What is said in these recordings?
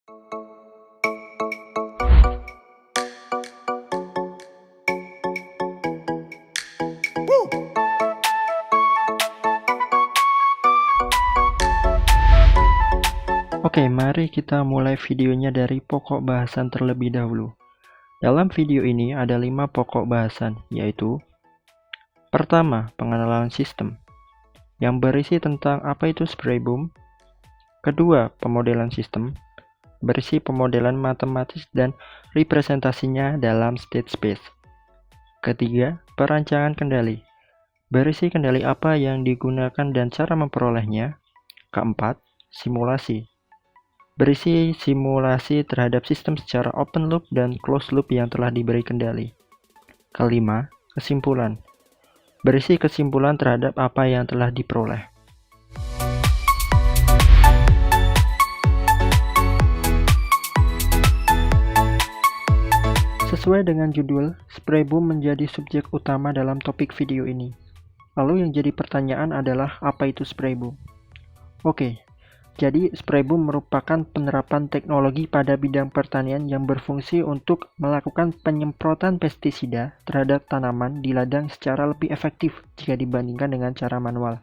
Oke, mari kita mulai videonya dari pokok bahasan terlebih dahulu. Dalam video ini ada 5 pokok bahasan, yaitu pertama, pengenalan sistem, yang berisi tentang apa itu spray boom. Kedua, pemodelan sistem, berisi pemodelan matematis dan representasinya dalam state space. Ketiga, perancangan kendali, berisi kendali apa yang digunakan dan cara memperolehnya. Keempat, simulasi, berisi simulasi terhadap sistem secara open loop dan closed loop yang telah diberi kendali. Kelima, kesimpulan, berisi kesimpulan terhadap apa yang telah diperoleh. Sesuai dengan judul, spray boom menjadi subjek utama dalam topik video ini. Lalu yang jadi pertanyaan adalah apa itu spray boom? Oke, jadi spray boom merupakan penerapan teknologi pada bidang pertanian yang berfungsi untuk melakukan penyemprotan pestisida terhadap tanaman di ladang secara lebih efektif jika dibandingkan dengan cara manual.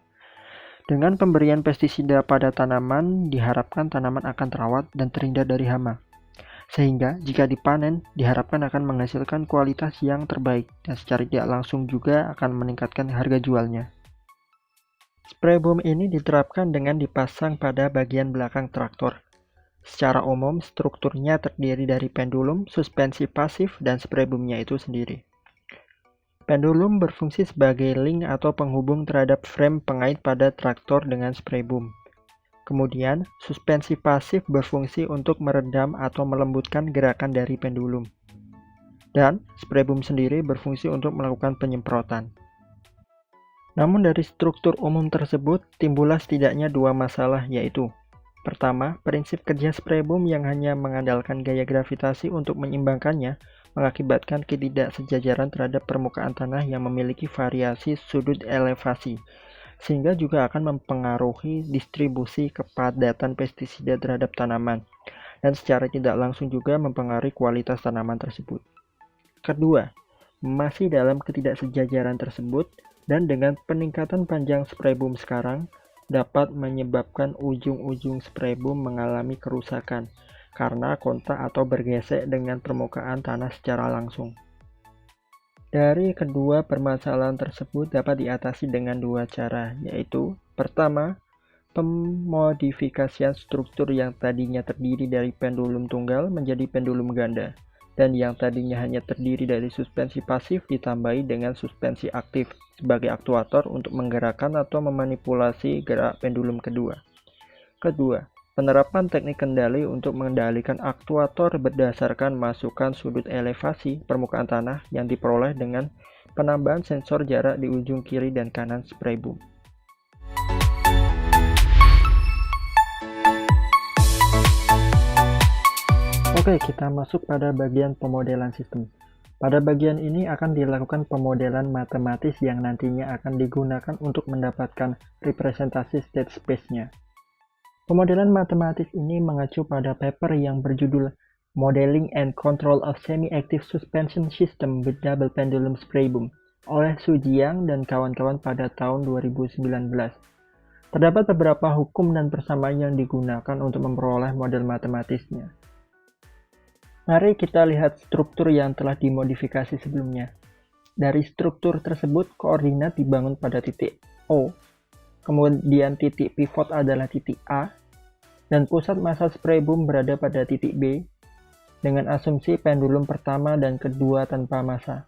Dengan pemberian pestisida pada tanaman, diharapkan tanaman akan terawat dan terhindar dari hama. Sehingga jika dipanen, diharapkan akan menghasilkan kualitas yang terbaik dan secara tidak langsung juga akan meningkatkan harga jualnya. Spray boom ini diterapkan dengan dipasang pada bagian belakang traktor. Secara umum, strukturnya terdiri dari pendulum, suspensi pasif, dan spray boomnya itu sendiri. Pendulum berfungsi sebagai link atau penghubung terhadap frame pengait pada traktor dengan spray boom. Kemudian, suspensi pasif berfungsi untuk meredam atau melembutkan gerakan dari pendulum. Dan spray boom sendiri berfungsi untuk melakukan penyemprotan. Namun dari struktur umum tersebut, timbullah setidaknya 2 masalah, yaitu pertama, prinsip kerja spray boom yang hanya mengandalkan gaya gravitasi untuk menyeimbangkannya mengakibatkan ketidaksejajaran terhadap permukaan tanah yang memiliki variasi sudut elevasi, sehingga juga akan mempengaruhi distribusi kepadatan pestisida terhadap tanaman, dan secara tidak langsung juga mempengaruhi kualitas tanaman tersebut. Kedua, masih dalam ketidaksejajaran tersebut, dan dengan peningkatan panjang spray boom sekarang, dapat menyebabkan ujung-ujung spray boom mengalami kerusakan karena kontak atau bergesek dengan permukaan tanah secara langsung. Dari kedua permasalahan tersebut dapat diatasi dengan 2 cara, yaitu pertama, pemodifikasian struktur yang tadinya terdiri dari pendulum tunggal menjadi pendulum ganda, dan yang tadinya hanya terdiri dari suspensi pasif ditambahi dengan suspensi aktif sebagai aktuator untuk menggerakkan atau memanipulasi gerak pendulum kedua. Kedua, penerapan teknik kendali untuk mengendalikan aktuator berdasarkan masukan sudut elevasi permukaan tanah yang diperoleh dengan penambahan sensor jarak di ujung kiri dan kanan spray boom. Oke, kita masuk pada bagian pemodelan sistem. Pada bagian ini akan dilakukan pemodelan matematis yang nantinya akan digunakan untuk mendapatkan representasi state space-nya. Pemodelan matematis ini mengacu pada paper yang berjudul Modeling and Control of Semi-Active Suspension System with Double Pendulum Spray Boom oleh Su Jiang dan kawan-kawan pada tahun 2019. Terdapat beberapa hukum dan persamaan yang digunakan untuk memperoleh model matematisnya. Mari kita lihat struktur yang telah dimodifikasi sebelumnya. Dari struktur tersebut, koordinat dibangun pada titik O, kemudian titik pivot adalah titik A, dan pusat massa spray boom berada pada titik B, dengan asumsi pendulum pertama dan kedua tanpa massa.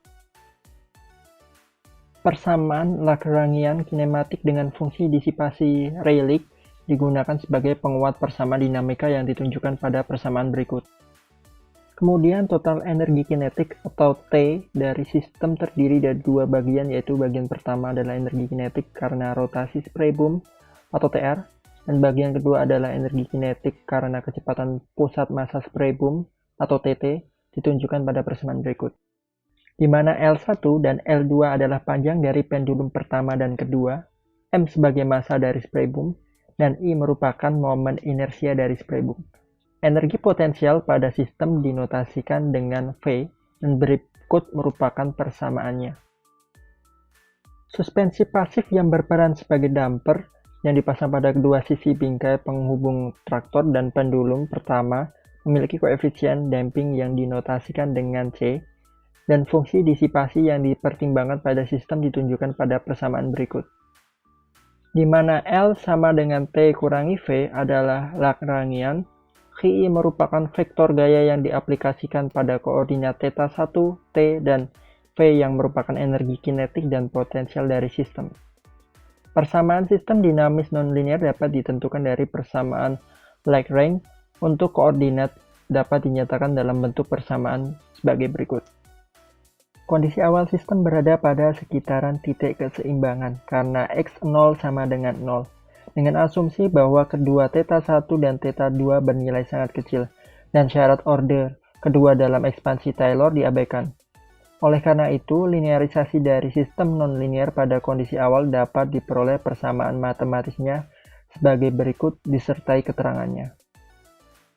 Persamaan Lagrangian kinematik dengan fungsi disipasi Rayleigh digunakan sebagai penguat persamaan dinamika yang ditunjukkan pada persamaan berikut. Kemudian total energi kinetik atau T dari sistem terdiri dari 2 bagian, yaitu bagian pertama adalah energi kinetik karena rotasi spray boom atau TR, dan bagian kedua adalah energi kinetik karena kecepatan pusat massa spray boom atau TT ditunjukkan pada persamaan berikut. Di mana L1 dan L2 adalah panjang dari pendulum pertama dan kedua, M sebagai massa dari spray boom, dan I merupakan momen inersia dari spray boom. Energi potensial pada sistem dinotasikan dengan V dan berikut merupakan persamaannya. Suspensi pasif yang berperan sebagai damper yang dipasang pada kedua sisi bingkai penghubung traktor dan pendulum pertama memiliki koefisien damping yang dinotasikan dengan C, dan fungsi disipasi yang dipertimbangkan pada sistem ditunjukkan pada persamaan berikut. Di mana L sama dengan T kurangi V adalah Lagrangian, Xi merupakan vektor gaya yang diaplikasikan pada koordinat θ1, T, dan V yang merupakan energi kinetik dan potensial dari sistem. Persamaan sistem dinamis nonlinear dapat ditentukan dari persamaan Lagrange untuk koordinat dapat dinyatakan dalam bentuk persamaan sebagai berikut. Kondisi awal sistem berada pada sekitaran titik keseimbangan karena x0 sama dengan 0, dengan asumsi bahwa kedua θ1 dan θ2 bernilai sangat kecil, dan syarat order kedua dalam ekspansi Taylor diabaikan. Oleh karena itu, linearisasi dari sistem nonlinear pada kondisi awal dapat diperoleh persamaan matematisnya sebagai berikut disertai keterangannya.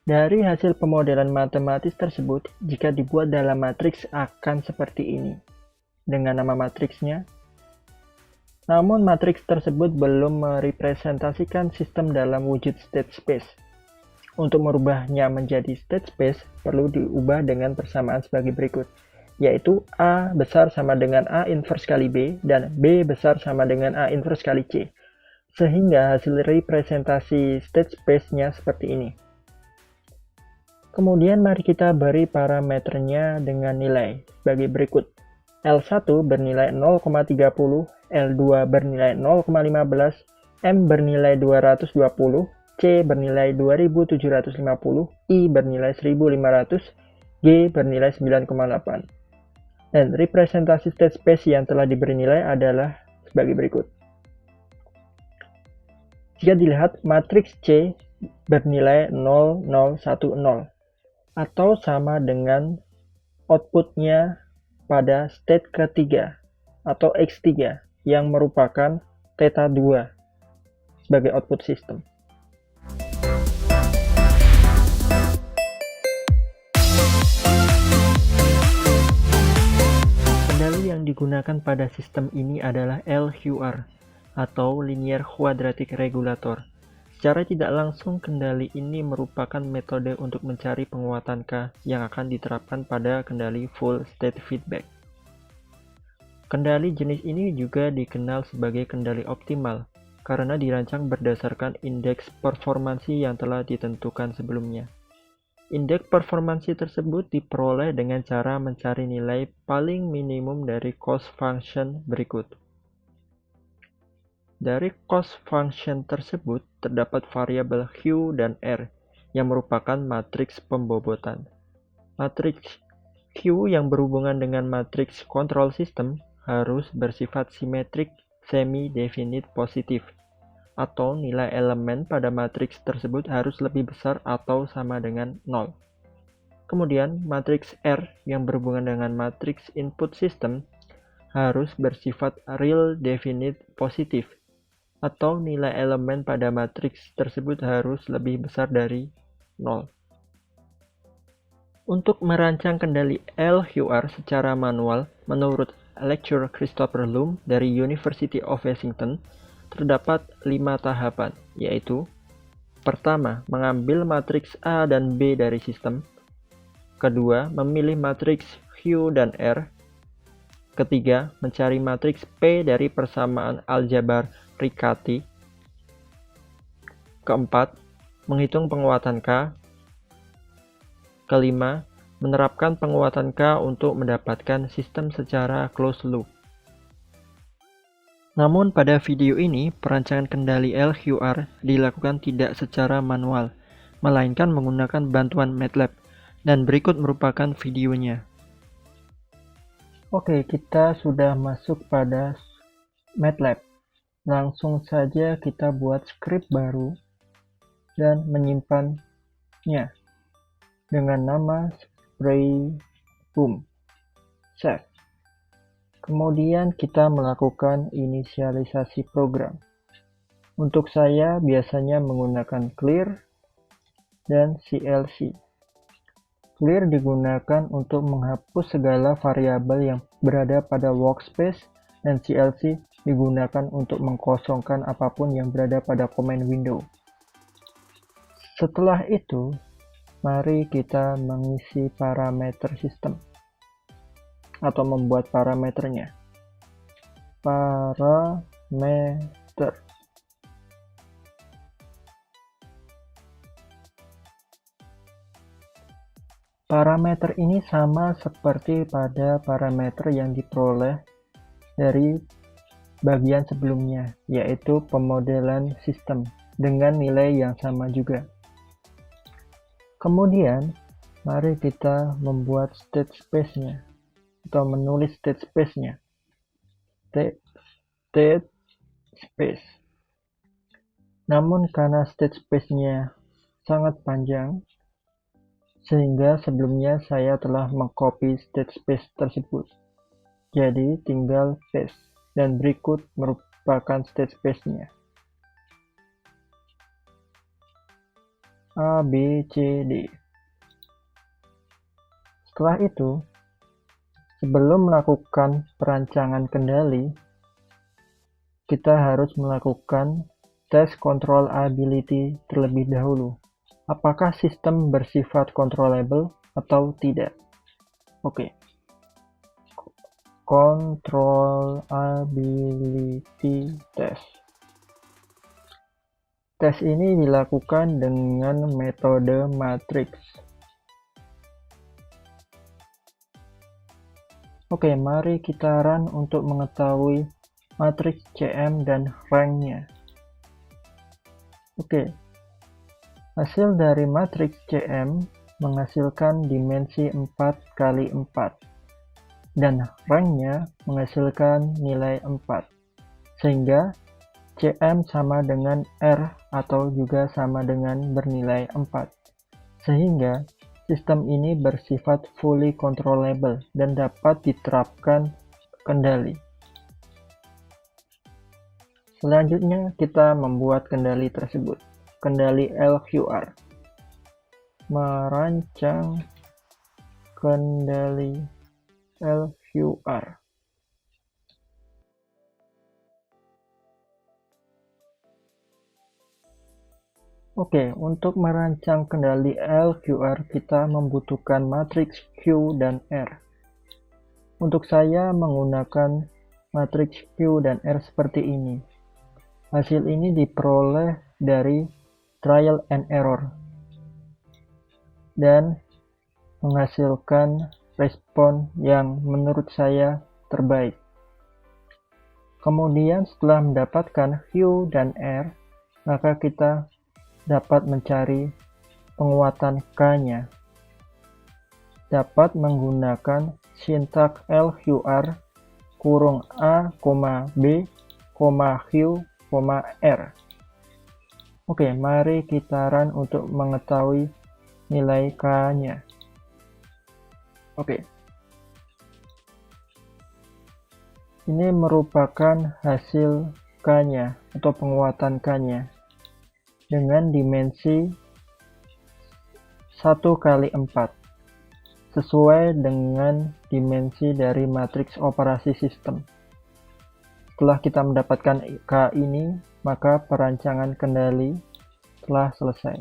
Dari hasil pemodelan matematis tersebut, jika dibuat dalam matriks akan seperti ini, dengan nama matriksnya. Namun matriks tersebut belum merepresentasikan sistem dalam wujud state space. Untuk merubahnya menjadi state space, perlu diubah dengan persamaan sebagai berikut, yaitu A besar sama dengan A inverse kali B, dan B besar sama dengan A inverse kali C. Sehingga hasil representasi state space-nya seperti ini. Kemudian mari kita beri parameternya dengan nilai sebagai berikut. L1 bernilai 0,30, L2 bernilai 0,15, M bernilai 220, C bernilai 2750, I bernilai 1500, G bernilai 9,8. Dan representasi state space yang telah diberi nilai adalah sebagai berikut. Jika dilihat, matriks C bernilai 0010. Atau sama dengan outputnya pada state ketiga atau X3 yang merupakan θ2 sebagai output sistem. Kendali yang digunakan pada sistem ini adalah LQR atau Linear Quadratic Regulator. Secara tidak langsung, kendali ini merupakan metode untuk mencari penguatan K yang akan diterapkan pada kendali full state feedback. Kendali jenis ini juga dikenal sebagai kendali optimal, karena dirancang berdasarkan indeks performansi yang telah ditentukan sebelumnya. Indeks performansi tersebut diperoleh dengan cara mencari nilai paling minimum dari cost function berikut. Dari cost function tersebut, terdapat variabel Q dan R yang merupakan matriks pembobotan. Matriks Q yang berhubungan dengan matriks control system harus bersifat simetrik semi-definite positif, atau nilai elemen pada matriks tersebut harus lebih besar atau sama dengan 0. Kemudian, matriks R yang berhubungan dengan matriks input system harus bersifat real definite positif, atau nilai elemen pada matriks tersebut harus lebih besar dari 0. Untuk merancang kendali LQR secara manual, menurut lecturer Christopher Loom dari University of Washington, terdapat 5 tahapan, yaitu: pertama, mengambil matriks A dan B dari sistem. Kedua, memilih matriks Q dan R. Ketiga, mencari matriks P dari persamaan aljabar Riccati. Keempat, menghitung penguatan K. Kelima, menerapkan penguatan K untuk mendapatkan sistem secara closed loop. Namun pada video ini, perancangan kendali LQR dilakukan tidak secara manual, melainkan menggunakan bantuan MATLAB, dan berikut merupakan videonya. Oke, kita sudah masuk pada MATLAB. Langsung saja kita buat script baru dan menyimpannya dengan nama SprayBoom. Save. Kemudian kita melakukan inisialisasi program. Untuk saya biasanya menggunakan clear dan CLC. Clear digunakan untuk menghapus segala variabel yang berada pada workspace, dan CLC digunakan untuk mengkosongkan apapun yang berada pada command window. Setelah itu, mari kita mengisi parameter sistem atau membuat parameternya. Parameter. Parameter ini sama seperti pada parameter yang diperoleh dari bagian sebelumnya, yaitu pemodelan sistem dengan nilai yang sama juga. Kemudian, mari kita membuat state space-nya atau menulis state space-nya. State space. Namun karena state space-nya sangat panjang, sehingga sebelumnya saya telah mengcopy state space tersebut. Jadi tinggal paste, dan berikut merupakan state space-nya. A, B, C, D. Setelah itu, sebelum melakukan perancangan kendali, kita harus melakukan tes controllability terlebih dahulu. Apakah sistem bersifat controllable atau tidak? Oke. Controllability test. Tes ini dilakukan dengan metode matrix. Oke, mari kita run untuk mengetahui matriks CM dan rank-nya. Oke. Hasil dari matriks CM menghasilkan dimensi 4x4 dan rank-nya menghasilkan nilai 4, sehingga CM sama dengan R atau juga sama dengan bernilai 4, sehingga sistem ini bersifat fully controllable dan dapat diterapkan kendali. Selanjutnya kita membuat kendali tersebut. Kendali LQR. Merancang kendali LQR. Oke, untuk merancang kendali LQR kita membutuhkan matriks Q dan R. Untuk saya menggunakan matriks Q dan R seperti ini. Hasil ini diperoleh dari trial and error dan menghasilkan respon yang menurut saya terbaik. Kemudian setelah mendapatkan Q dan R, maka kita dapat mencari penguatan K-nya. Dapat menggunakan sintaks LQR kurung A, B, Q, R. Oke, mari kita run untuk mengetahui nilai K-nya. Oke. Ini merupakan hasil K-nya atau penguatan K-nya dengan dimensi 1x4 sesuai dengan dimensi dari matriks operasi sistem. Setelah kita mendapatkan K ini, maka perancangan kendali telah selesai.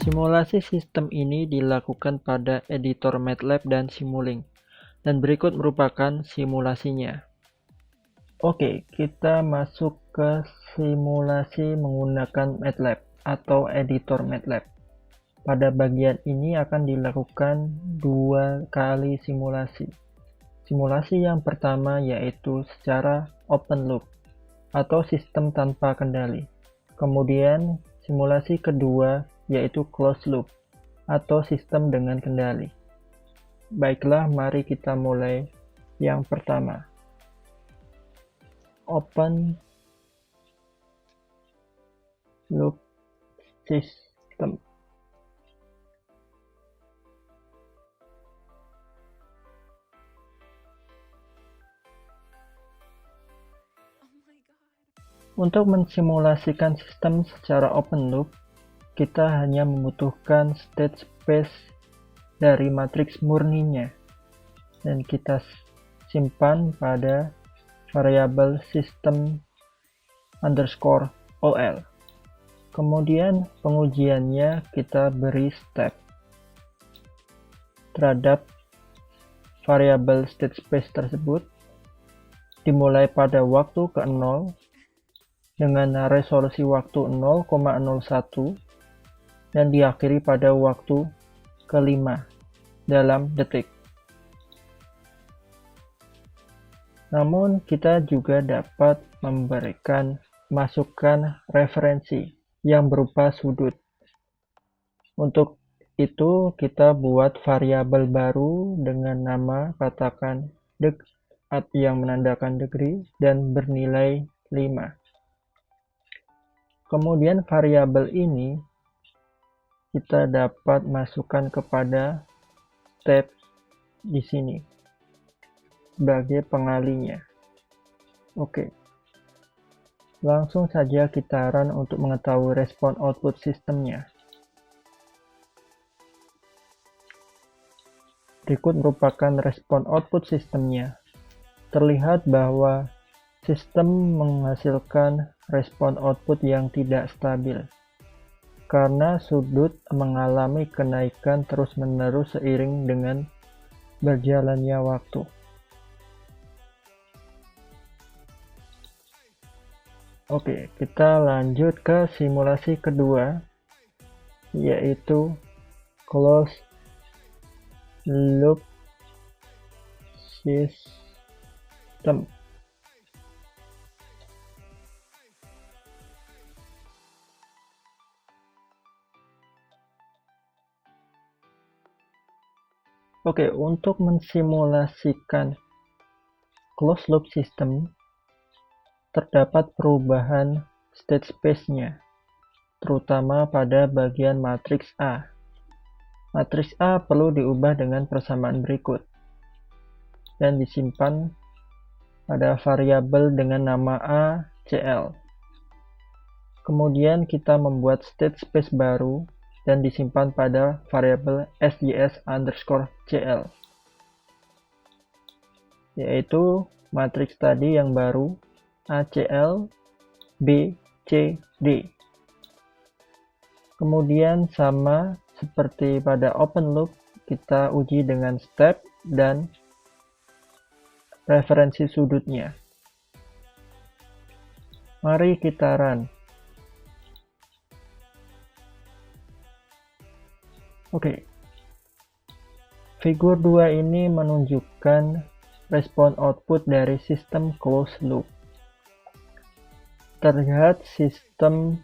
Simulasi sistem ini dilakukan pada editor MATLAB dan Simulink, dan berikut merupakan simulasinya. Oke, kita masuk ke simulasi menggunakan MATLAB atau editor MATLAB. Pada bagian ini akan dilakukan 2 kali simulasi. Simulasi yang pertama yaitu secara open loop atau sistem tanpa kendali. Kemudian simulasi kedua yaitu closed loop atau sistem dengan kendali. Baiklah, mari kita mulai yang pertama. Open loop system. Untuk mensimulasikan sistem secara open loop, kita hanya membutuhkan state space dari matriks murninya, dan kita simpan pada variabel system underscore ol. Kemudian pengujiannya kita beri step terhadap variabel state space tersebut, dimulai pada waktu ke-0 dengan resolusi waktu 0,01 dan diakhiri pada waktu ke-5 dalam detik. Namun kita juga dapat memberikan masukan referensi yang berupa sudut. Untuk itu kita buat variabel baru dengan nama katakan deg yang menandakan degree dan bernilai 5. Kemudian variabel ini kita dapat masukkan kepada step di sini sebagai pengalinya. Oke. Langsung saja kita run untuk mengetahui respon output sistemnya. Berikut merupakan respon output sistemnya. Terlihat bahwa sistem menghasilkan respon output yang tidak stabil karena sudut mengalami kenaikan terus-menerus seiring dengan berjalannya waktu. Oke, kita lanjut ke simulasi kedua, yaitu closed loop system. Oke, untuk mensimulasikan closed loop system, terdapat perubahan state space-nya, terutama pada bagian matriks A. Matriks A perlu diubah dengan persamaan berikut, dan disimpan pada variabel dengan nama ACL. Kemudian kita membuat state space baru, dan disimpan pada variabel sjs_cl, yaitu matriks tadi yang baru ACL B C D. Kemudian sama seperti pada open loop, kita uji dengan step dan referensi sudutnya. Mari kita run. Oke. Figur 2 ini menunjukkan respon output dari sistem closed loop. Terlihat sistem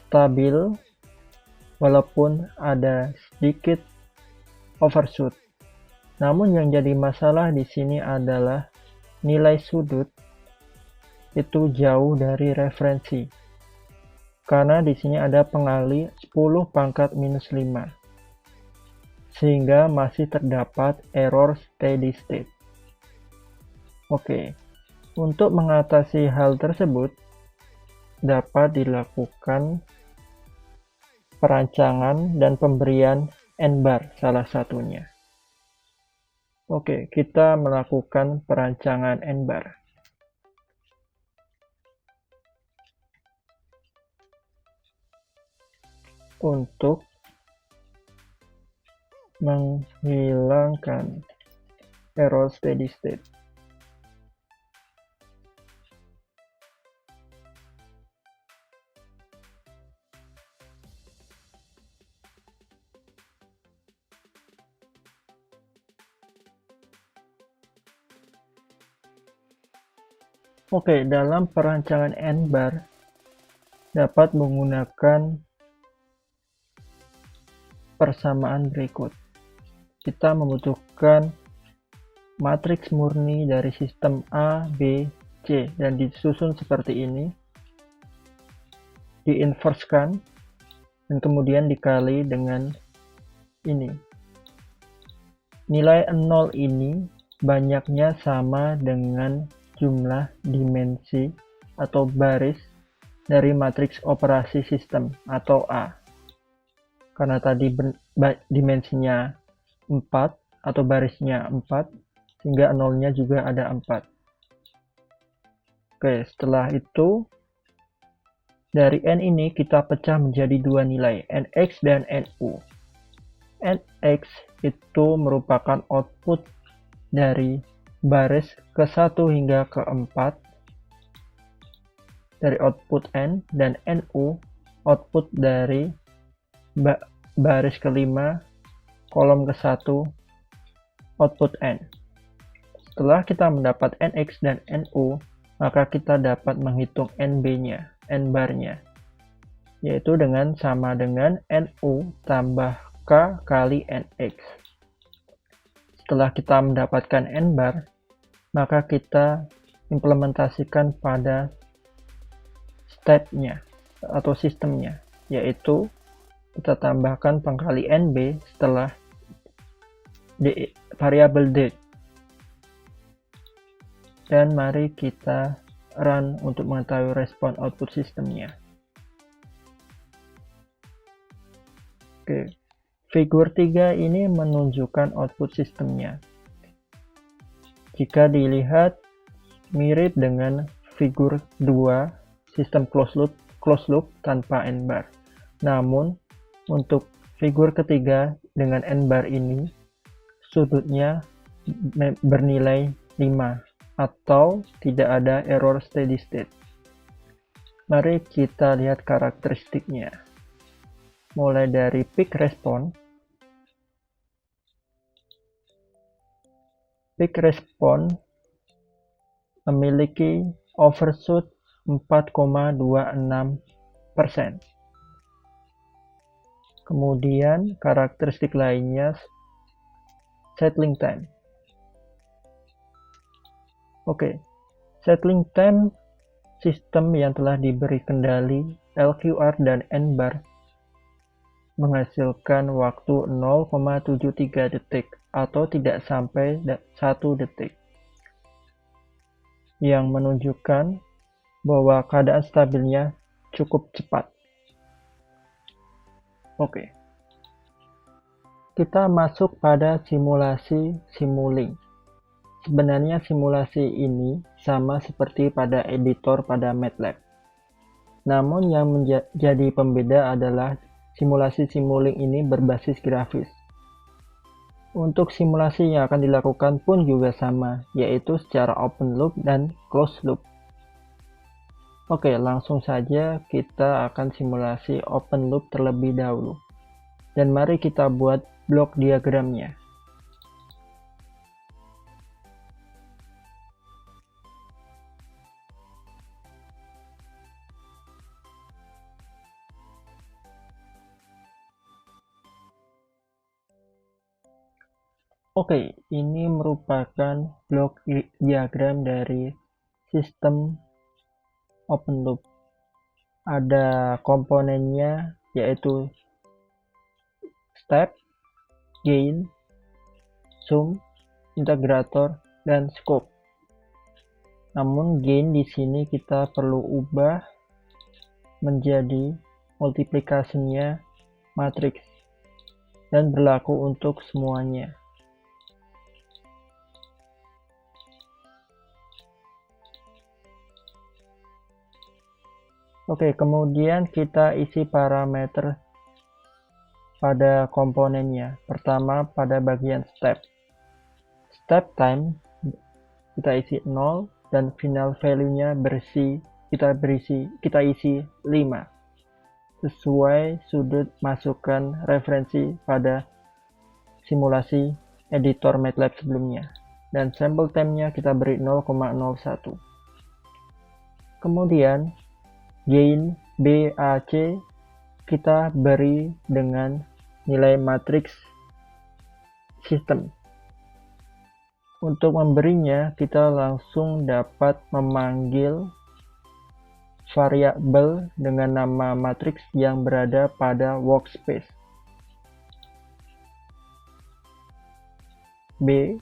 stabil walaupun ada sedikit overshoot. Namun yang jadi masalah di sini adalah nilai sudut itu jauh dari referensi. Karena di sini ada pengali 10 pangkat minus 5. Sehingga masih terdapat error steady state. Oke. Untuk mengatasi hal tersebut, dapat dilakukan perancangan dan pemberian n-bar salah satunya. Oke, kita melakukan perancangan n-bar. Untuk menghilangkan error steady state. Oke, dalam perancangan n-bar dapat menggunakan persamaan berikut. Kita membutuhkan matriks murni dari sistem A, B, C, dan disusun seperti ini, diinverskan, dan kemudian dikali dengan ini. Nilai 0 ini banyaknya sama dengan jumlah dimensi atau baris dari matriks operasi sistem atau A. Karena tadi dimensinya 4 atau barisnya 4, sehingga nolnya juga ada 4. Oke, setelah itu dari n ini kita pecah menjadi dua nilai, nx dan nu. Nx itu merupakan output dari baris ke-1 hingga ke-4 dari output n, dan nu output dari baris ke-5 kolom ke-1 output n. Setelah kita mendapat nx dan nu, maka kita dapat menghitung nb-nya, n-bar-nya, yaitu dengan sama dengan nu tambah k kali nx. Setelah kita mendapatkan n-bar, maka kita implementasikan pada stepnya atau sistemnya, yaitu kita tambahkan pengkali nb setelah variabel d. Dan mari kita run untuk mengetahui respon output sistemnya. Oke, figur 3 ini menunjukkan output sistemnya. Jika dilihat mirip dengan figur 2, sistem closed loop tanpa n-bar. Namun, untuk figur ketiga dengan n-bar ini, sudutnya bernilai 5 atau tidak ada error steady state. Mari kita lihat karakteristiknya. Mulai dari peak response. Peak response memiliki overshoot 4,26%. Kemudian karakteristik lainnya settling time. Oke, settling time sistem yang telah diberi kendali LQR dan n-bar menghasilkan waktu 0,73 detik atau tidak sampai 1 detik, yang menunjukkan bahwa keadaan stabilnya cukup cepat. Oke, kita masuk pada simulasi Simulink. Sebenarnya simulasi ini sama seperti pada editor pada MATLAB. Namun yang menjadi pembeda adalah simulasi Simulink ini berbasis grafis. Untuk simulasi yang akan dilakukan pun juga sama, yaitu secara open loop dan closed loop. Oke, langsung saja kita akan simulasi open loop terlebih dahulu. Dan mari kita buat blok diagramnya. Oke, ini merupakan blok diagram dari sistem open loop. Ada komponennya yaitu step, gain, sum, integrator, dan scope. Namun gain di sini kita perlu ubah menjadi multiplikasinya matriks dan berlaku untuk semuanya. Oke, kemudian kita isi parameter pada komponennya. Pertama pada bagian step. Step time kita isi 0 dan final value-nya kita isi 5. Sesuai sudut masukkan referensi pada simulasi editor MATLAB sebelumnya. Dan sample time-nya kita beri 0,01. Kemudian gain BAC kita beri dengan nilai matriks sistem. Untuk memberinya, kita langsung dapat memanggil variabel dengan nama matriks yang berada pada workspace. B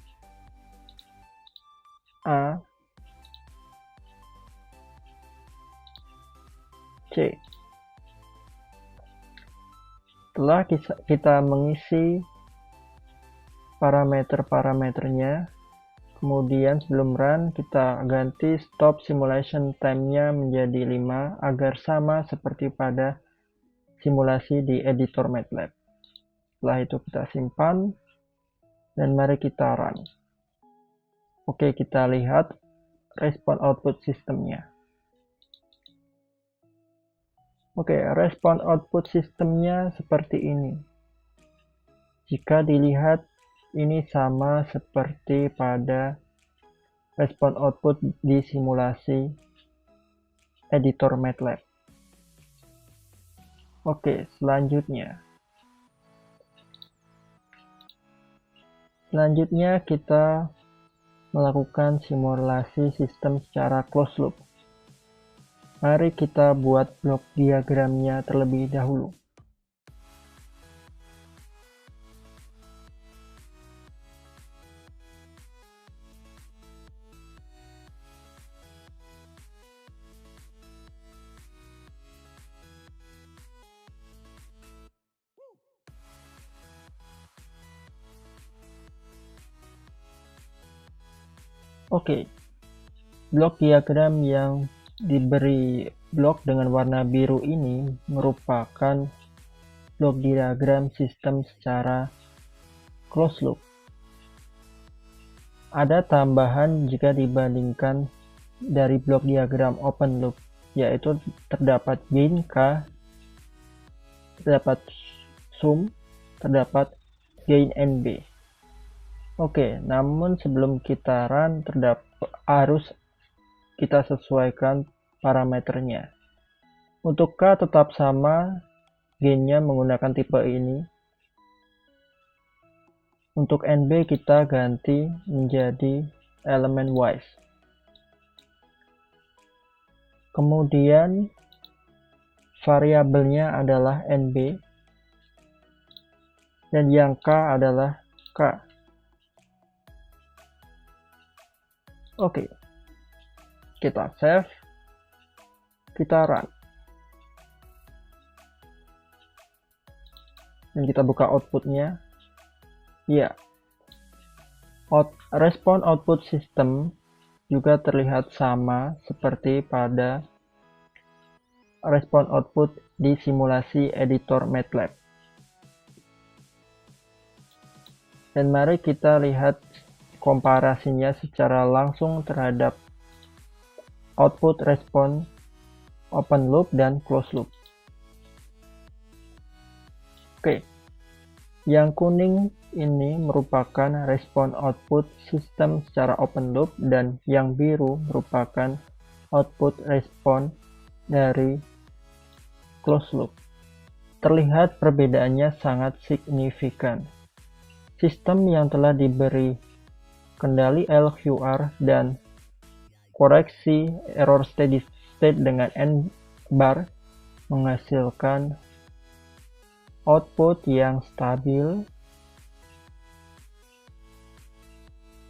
A C. Setelah kita mengisi parameter-parameternya, kemudian sebelum run kita ganti stop simulation time-nya menjadi 5 agar sama seperti pada simulasi di editor MATLAB. Setelah itu kita simpan dan mari kita run. Oke, kita lihat respon output sistemnya. Oke, respon output sistemnya seperti ini. Jika dilihat, ini sama seperti pada respon output di simulasi editor MATLAB. Oke, selanjutnya kita melakukan simulasi sistem secara closed loop. Mari kita buat blok diagramnya terlebih dahulu. Oke, blok diagram yang diberi blok dengan warna biru ini merupakan blok diagram sistem secara closed loop. Ada tambahan jika dibandingkan dari blok diagram open loop, yaitu terdapat gain K, terdapat sum, terdapat gain NB. Oke, namun sebelum kita run harus kita sesuaikan parameternya. Untuk K tetap sama, gainnya menggunakan tipe ini. Untuk NB kita ganti menjadi elemen wise. Kemudian variabelnya adalah NB dan yang K adalah K. Oke, kita save, kita run, dan kita buka outputnya. Ya, respon output system juga terlihat sama seperti pada respon output di simulasi editor MATLAB. Dan mari kita lihat komparasinya secara langsung terhadap output respon open loop dan closed loop. Oke, yang kuning ini merupakan respon output sistem secara open loop dan yang biru merupakan output respon dari closed loop. Terlihat perbedaannya sangat signifikan. Sistem yang telah diberi kendali LQR dan koreksi error steady state dengan N bar menghasilkan output yang stabil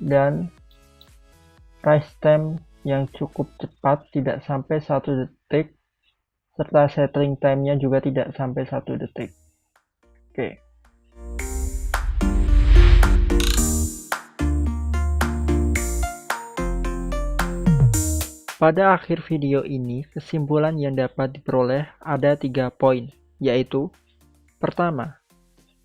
dan rise time yang cukup cepat, tidak sampai 1 detik, serta settling time-nya juga tidak sampai 1 detik. Oke. Pada akhir video ini, kesimpulan yang dapat diperoleh ada 3 poin, yaitu: pertama,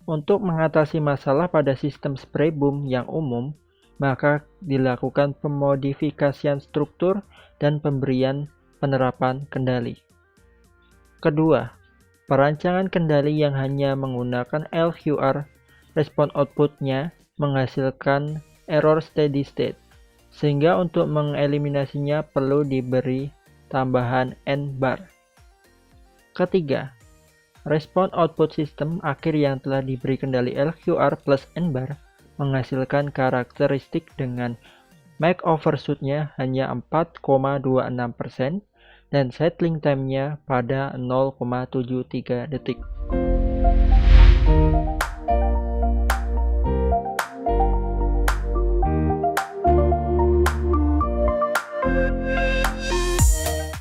untuk mengatasi masalah pada sistem spray boom yang umum, maka dilakukan pemodifikasian struktur dan pemberian penerapan kendali. Kedua, perancangan kendali yang hanya menggunakan LQR, respon outputnya menghasilkan error steady state, sehingga untuk mengeliminasinya perlu diberi tambahan N bar. Ketiga, respon output sistem akhir yang telah diberi kendali LQR plus N bar menghasilkan karakteristik dengan make overshoot-nya hanya 4,26% dan settling time-nya pada 0,73 detik.